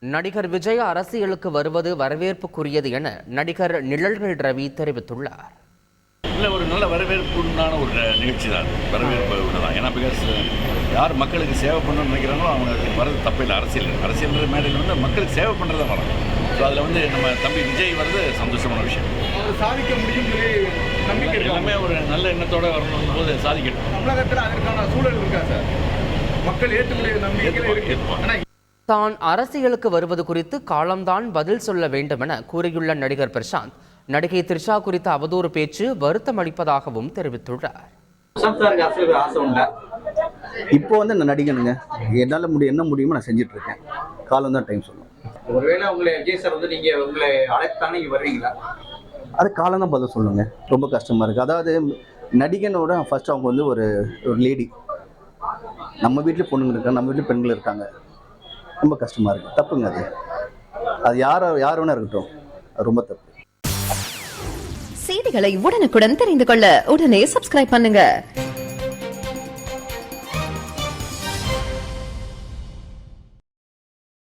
நடிகர் விஜய் அரசியலுக்கு வருவது வரவேற்புக்குரியது என நடிகர் நிழல்கள் ரவி தெரிவித்துள்ளார். இல்லை, ஒரு நல்ல வரவேற்புண்டான ஒரு நிகழ்ச்சி தான், வரவேற்பு தான். ஏன்னா பிகாஸ் யார் மக்களுக்கு சேவை பண்ணணும்னு நினைக்கிறாங்களோ அவங்க வரது தப்பில்லை. அரசியல் மேடையில் வந்து மக்களுக்கு சேவை பண்ணுறது தான் வரும். ஸோ அதில் வந்து நம்ம தம்பி விஜய் வர்றது சந்தோஷமான விஷயம். சாதிக்க முடியும் சொல்லி நம்பிக்கை எல்லாமே ஒரு நல்ல எண்ணத்தோடு வரணும் போது சாதிக்கணும். தமிழகத்தில் அதற்கான சூழல் இருக்கா சார்? மக்கள் ஏற்றுக்கூடிய நம்பிக்கையில் இருக்கு. தான் அரசியலுக்கு வருவது குறித்து காலம்தான் பதில் சொல்ல வேண்டும் என கூறியுள்ள நடிகர் பிரசாந்த், நடிகை த்ரிஷா குறித்த அவதூறு பேச்சு வருத்தம் அளிப்பதாகவும் தெரிவித்துள்ளார். இப்போ வந்து நான் நடிகனுங்க, என்னால் என்ன முடியுமோ நான் செஞ்சுட்டு இருக்கேன். காலம் தான் டைம் சொல்லும். ஒருவேளை உங்களை விஜய் சார் வந்து நீங்க உங்களை அழைத்தானே இங்க வர்றீங்களா? அது காலம் தான் பதில் சொல்லுங்க. ரொம்ப கஷ்டமா இருக்கு. அதாவது நடிகனோட ஃபர்ஸ்ட் அவங்க வந்து ஒரு லேடி. நம்ம வீட்டில் பொண்ணுங்க இருக்காங்க, நம்ம வீட்டில் பெண்கள் இருக்காங்க. ரொம்ப கஷ்டமா இருக்கு. தப்புங்க அது. அது யார் வேணா இருக்கட்டும், அது ரொம்ப தப்பு. செய்திகளை உடனுக்குடன் தெரிந்து கொள்ள உடனே சப்ஸ்கிரைப் பண்ணுங்க.